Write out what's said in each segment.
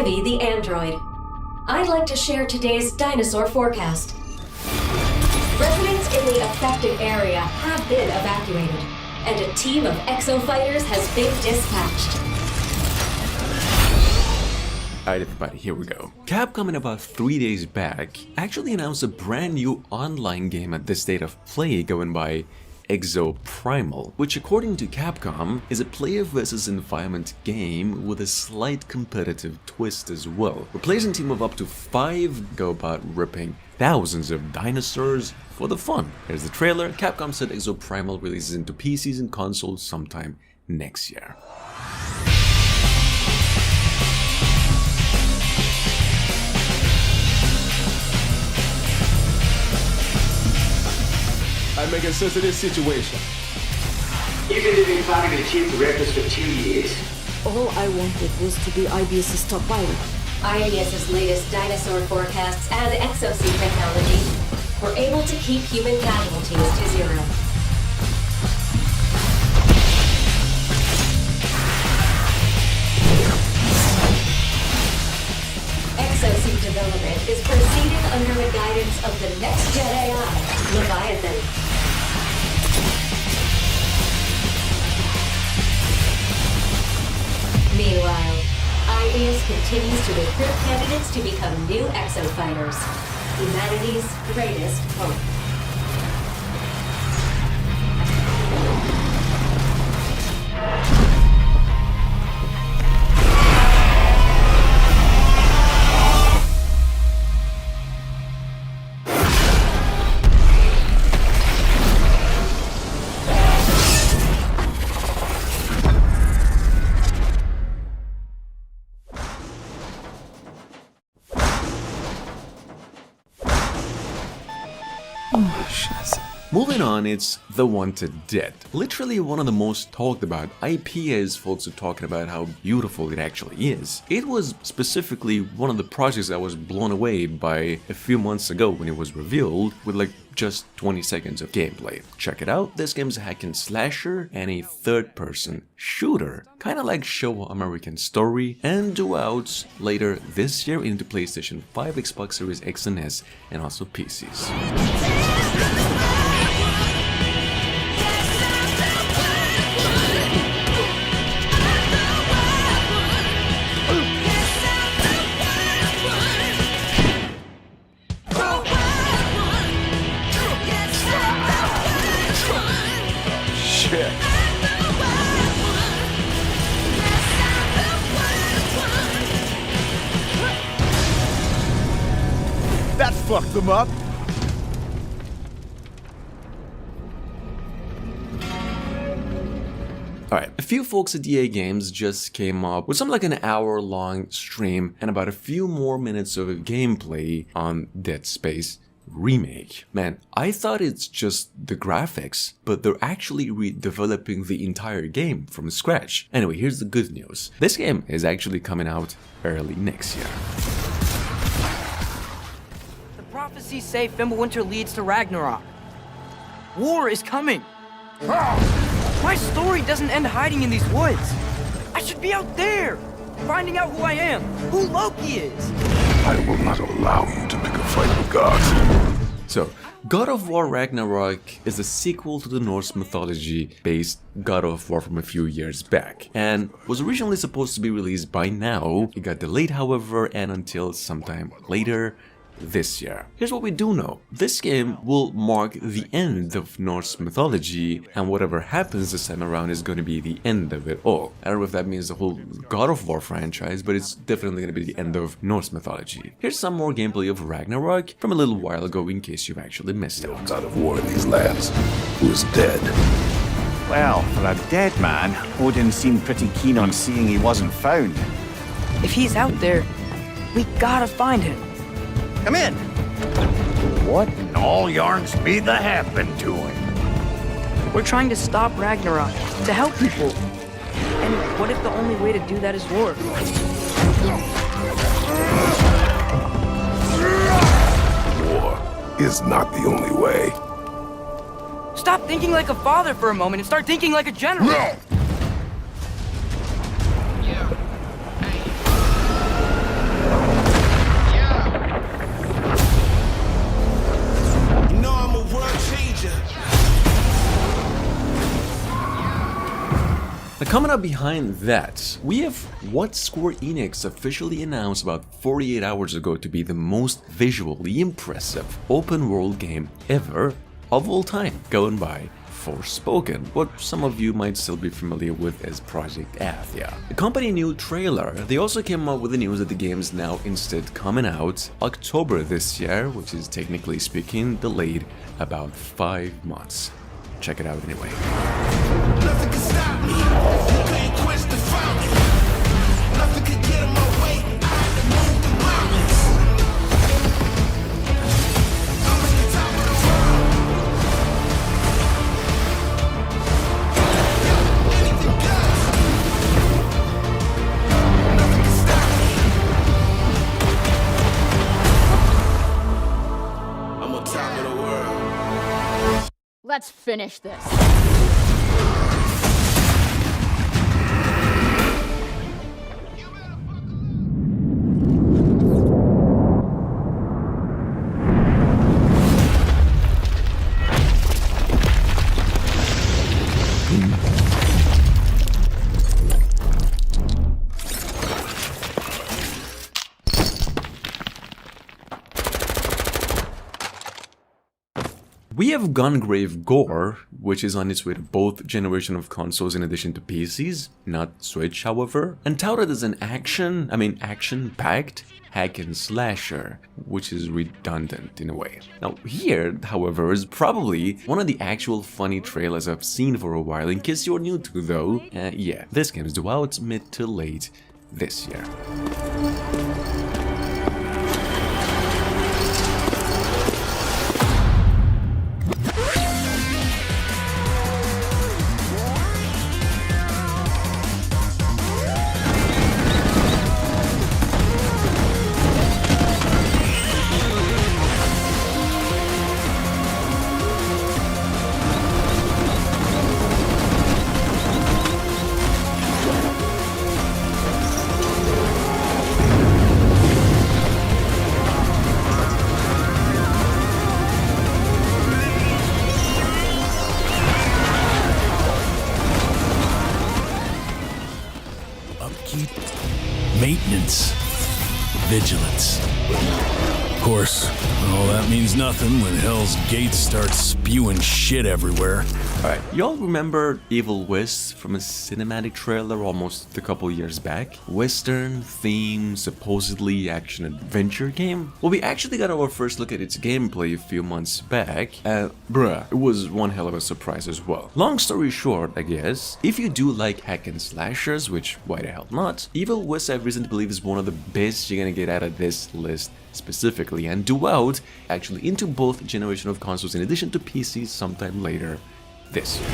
Ivy the android. I'd like to share today's dinosaur forecast. Residents in the affected area have been evacuated, and a team of exo-fighters has been dispatched. Alright everybody, here we go. Capcom in about 3 days back actually announced a brand new online game at this state of play going by Exoprimal, which according to Capcom is a player versus environment game with a slight competitive twist as well. A players and team of up to 5 go about ripping thousands of dinosaurs for the fun. Here's the trailer. Capcom said Exoprimal releases into PCs and consoles sometime next year. I'm making sense of this situation. You've been living back in the chief directors for 2 years. All I wanted was to be IBS's top pilot. IBS's latest dinosaur forecasts and exosuit technology were able to keep human casualties to 0. Exosuit development is proceeding under the guidance of the next-gen AI, Leviathan. Meanwhile, IBS continues to recruit candidates to become new exo-fighters, humanity's greatest hope. Moving on, it's The Wanted Dead. Literally one of the most talked about IPs. Folks are talking about how beautiful it actually is. It was specifically one of the projects I was blown away by a few months ago when it was revealed with like just 20 seconds of gameplay. Check it out, this game's a hack and slasher and a third-person shooter. Kinda like Show American Story, and due out later this year into PlayStation 5, Xbox Series X and S, and also PCs. That fucked them up. Alright, a few folks at EA Games just came up with something like an hour-long stream and about a few more minutes of gameplay on Dead Space Remake. Man, I thought it's just the graphics, but they're actually redeveloping the entire game from scratch. Anyway, here's the good news. This game is actually coming out early next year. The prophecies say Fimbulwinter leads to Ragnarok. War is coming. My story doesn't end hiding in these woods. I should be out there, finding out who I am, who Loki is. I will not allow you to pick a fight with gods. So, God of War Ragnarok is a sequel to the Norse mythology-based God of War from a few years back, and was originally supposed to be released by now. It got delayed, however, and until sometime later this year. Here's what we do know. This game will mark the end of Norse mythology, and whatever happens this time around is going to be the end of it all. I don't know if that means the whole God of War franchise, but it's definitely going to be the end of Norse mythology. Here's some more gameplay of Ragnarok from a little while ago in case you've actually missed it. God of War in these lands, who is dead. Well, for a dead man, Odin seemed pretty keen on seeing he wasn't found. If he's out there, we gotta find him. Come in. What in all yarns be the happened to him? We're trying to stop Ragnarok, to help people. And what if the only way to do that is war? War is not the only way. Stop thinking like a father for a moment and start thinking like a general. No! Coming up behind that, we have what Square Enix officially announced about 48 hours ago to be the most visually impressive open-world game ever of all time, going by Forspoken, what some of you might still be familiar with as Project Athia. The company new trailer, they also came up with the news that the game is now instead coming out October this year, which is technically speaking delayed about 5 months. Check it out anyway. Nothing can stop me. You can't quench the fountain. Nothing can get in my way. I had to move the mountains. I'm at the top of the world. Anything goes. Nothing can stop me. I'm on top of the world. Let's finish this. We have Gungrave Gore, which is on its way to both generation of consoles in addition to PCs, not Switch however, and touted as an action-packed hack and slasher, which is redundant in a way. Now here, however, is probably one of the actual funny trailers I've seen for a while. In case you're new to though, yeah, this game is due out mid to late this year. Maintenance. Vigilance. Of course, all that means nothing when Hell's Gates starts spewing shit everywhere. Alright, y'all remember Evil West from a cinematic trailer almost a couple years back? Western theme, supposedly action-adventure game? Well, we actually got our first look at its gameplay a few months back, and it was one hell of a surprise as well. Long story short, I guess, if you do like hack and slashers, which why the hell not, Evil West I have reason to believe is one of the best you're gonna get out of this list specifically, and due out actually into both generation of consoles in addition to PCs sometime later this year.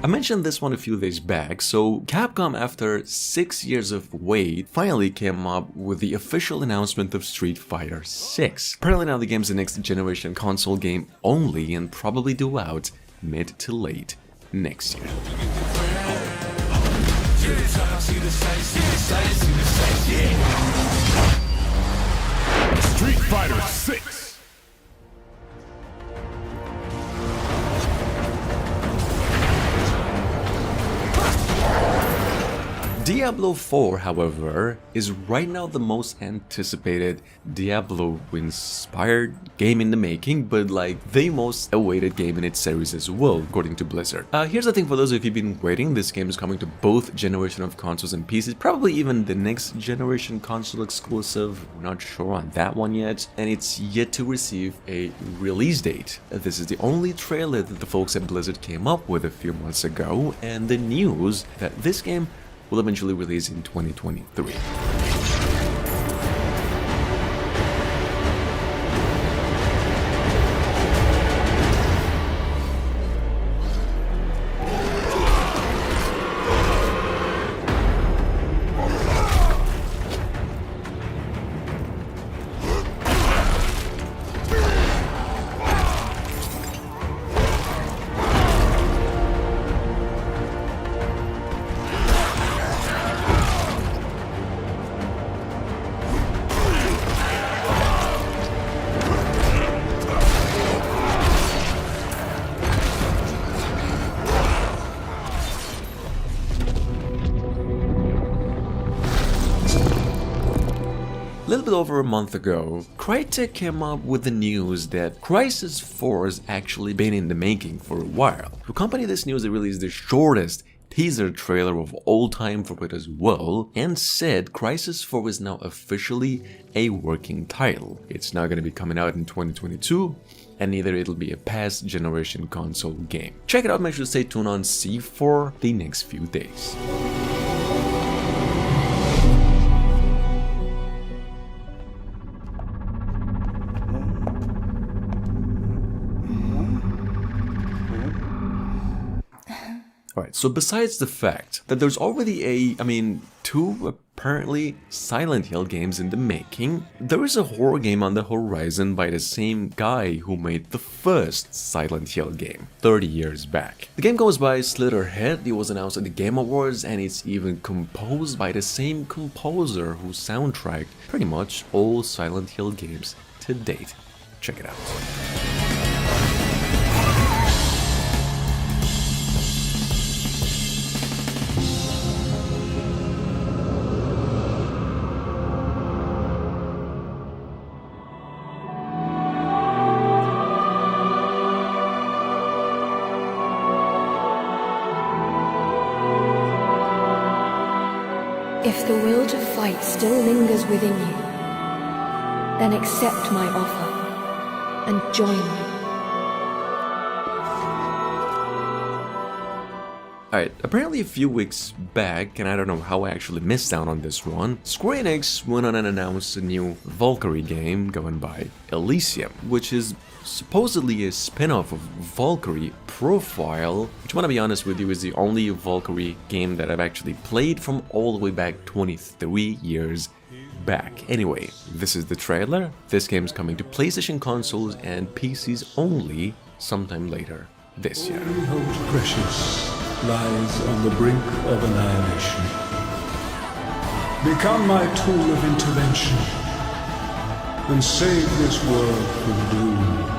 I mentioned this one a few days back, so Capcom, after 6 years of wait, finally came up with the official announcement of Street Fighter 6. Apparently now the game's the next generation console game only and probably due out mid to late next year. Street Fighter 6. Diablo 4, however, is right now the most anticipated Diablo-inspired game in the making, but like the most awaited game in its series as well, according to Blizzard. Here's the thing for those of you who've been waiting, this game is coming to both generation of consoles and PCs, probably even the next generation console exclusive, we're not sure on that one yet, and it's yet to receive a release date. This is the only trailer that the folks at Blizzard came up with a few months ago, and the news that this game will eventually release in 2023. A little bit over a month ago, Crytek came up with the news that Crysis 4 has actually been in the making for a while. To accompany this news, they released the shortest teaser trailer of all time for it as well, and said Crysis 4 is now officially a working title. It's now going to be coming out in 2022, and either it'll be a past generation console game. Check it out, make sure to stay tuned on C for the next few days. Alright, so besides the fact that there's already two apparently Silent Hill games in the making, there is a horror game on the horizon by the same guy who made the first Silent Hill game 30 years back. The game goes by Slitherhead, it was announced at the Game Awards, and it's even composed by the same composer who soundtracked pretty much all Silent Hill games to date. Check it out. If the will to fight still lingers within you, then accept my offer and join me. Alright, apparently a few weeks back, and I don't know how I actually missed out on this one, Square Enix went on and announced a new Valkyrie game going by Elysium, which is supposedly a spin-off of Valkyrie Profile, which, I want to be honest with you, is the only Valkyrie game that I've actually played from all the way back 23 years back. Anyway, this is the trailer. This game's coming to PlayStation consoles and PCs only sometime later this year. All we hold precious lies on the brink of annihilation. Become my tool of intervention and save this world from doom.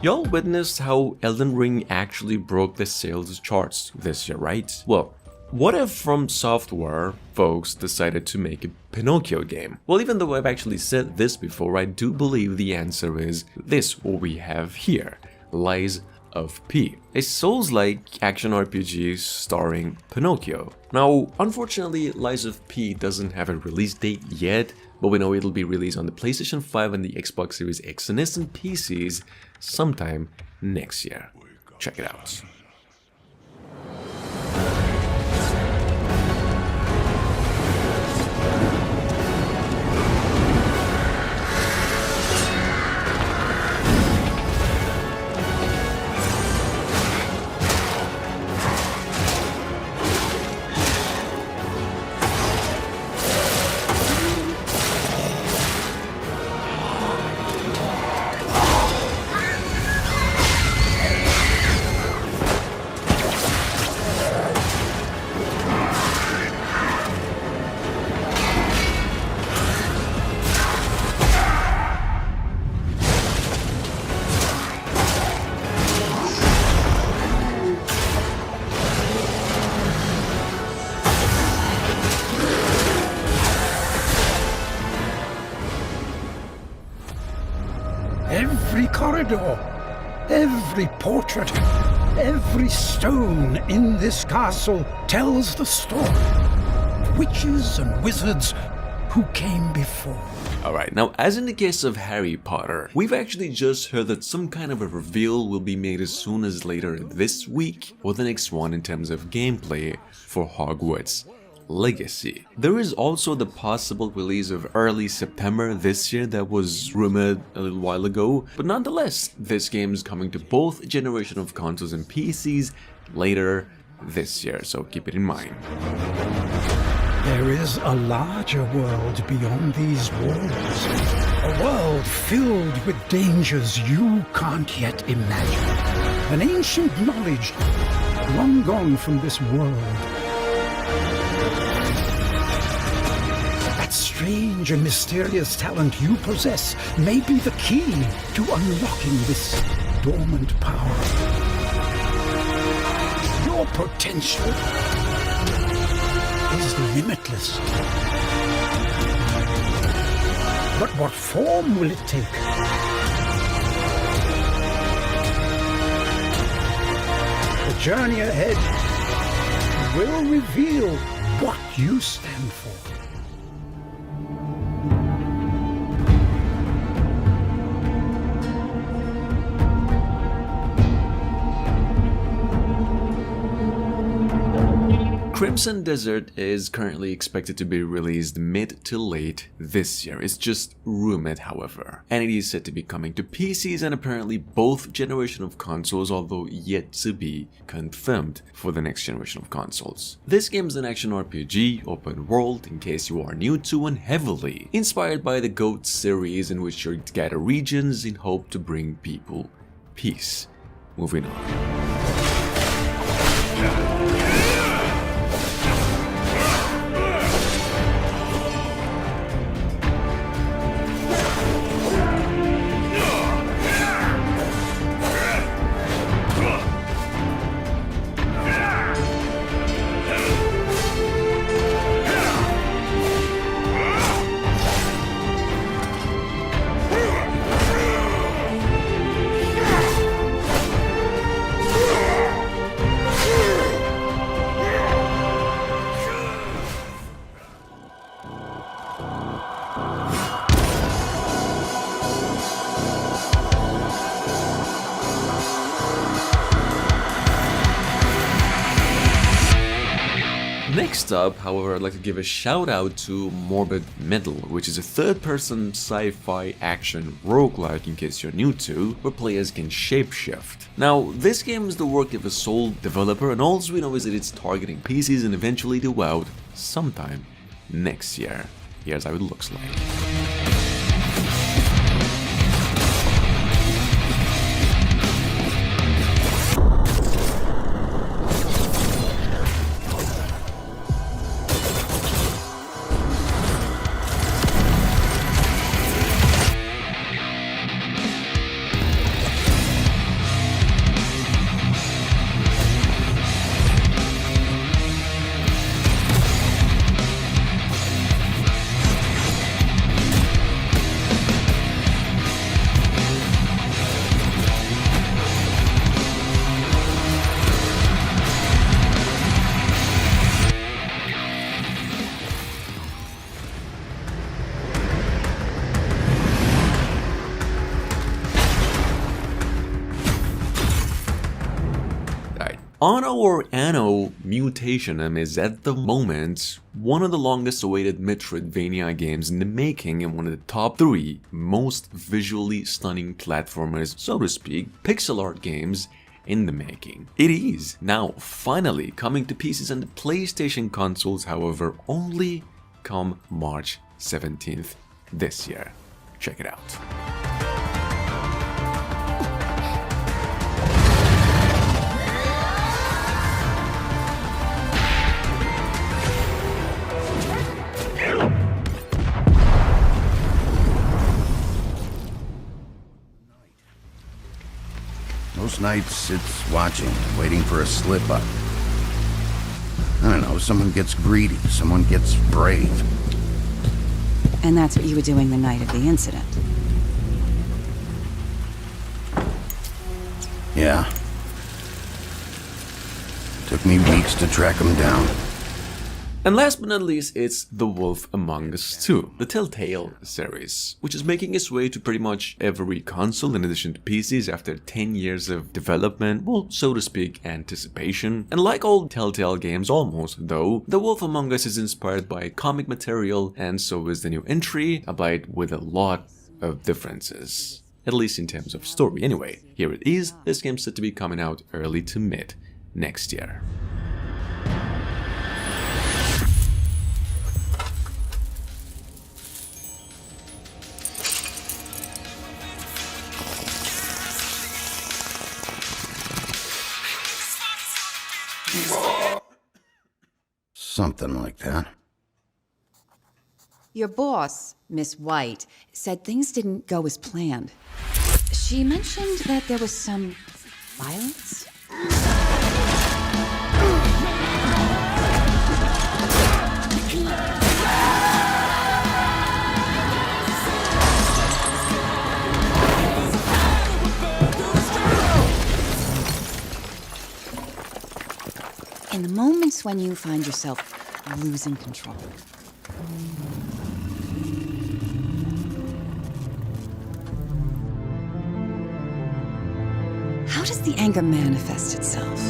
Y'all witnessed how Elden Ring actually broke the sales charts this year, right? Well, what if From Software folks decided to make a Pinocchio game? Well, even though I've actually said this before, I do believe the answer is this, what we have here, Lies of P, a Souls-like action RPG starring Pinocchio. Now, unfortunately, Lies of P doesn't have a release date yet, but we know it'll be released on the PlayStation 5 and the Xbox Series X and S and PCs sometime next year. Check it out. Every corridor, every portrait, every stone in this castle tells the story of witches and wizards who came before. Alright, now as in the case of Harry Potter, we've actually just heard that some kind of a reveal will be made as soon as later this week or the next one in terms of gameplay for Hogwarts Legacy. There is also the possible release of early September this year that was rumored a little while ago, but nonetheless, this game is coming to both generation of consoles and PCs later this year, so keep it in mind. There is a larger world beyond these walls. A world filled with dangers you can't yet imagine. An ancient knowledge long gone from this world. That strange and mysterious talent you possess may be the key to unlocking this dormant power. Your potential is limitless. But what form will it take? The journey ahead will reveal what you stand for. Crimson Desert is currently expected to be released mid to late this year. It's just rumored, however, and it is said to be coming to PCs and apparently both generation of consoles, although yet to be confirmed for the next generation of consoles. This game is an action RPG, open world, in case you are new to, and heavily inspired by the GOAT series, in which you gather regions in hope to bring people peace. Moving on. Next up, however, I'd like to give a shout out to Morbid Middle, which is a third-person sci-fi action roguelike, in case you're new to, where players can shapeshift. Now, this game is the work of a sole developer, and all we know is that it's targeting PCs and eventually due out sometime next year. Here's how it looks like. Anno or Anno Mutationum is at the moment one of the longest awaited Metroidvania games in the making and one of the top 3 most visually stunning platformers, so to speak, pixel art games in the making. It is now finally coming to PCs and the PlayStation consoles, however, only come March 17th this year. Check it out. Most nights it's watching, waiting for a slip-up. I don't know, someone gets greedy, someone gets brave. And that's what you were doing the night of the incident. Yeah. Took me weeks to track them down. And last but not least, it's The Wolf Among Us 2, the Telltale series, which is making its way to pretty much every console in addition to PCs after 10 years of development, well, so to speak, anticipation. And like all Telltale games almost, though, The Wolf Among Us is inspired by comic material, and so is the new entry, albeit with a lot of differences. At least in terms of story. Anyway, here it is. This game's set to be coming out early to mid next year. Something like that. Your boss, Miss White, said things didn't go as planned. She mentioned that there was some violence? In the moments when you find yourself losing control. How does the anger manifest itself?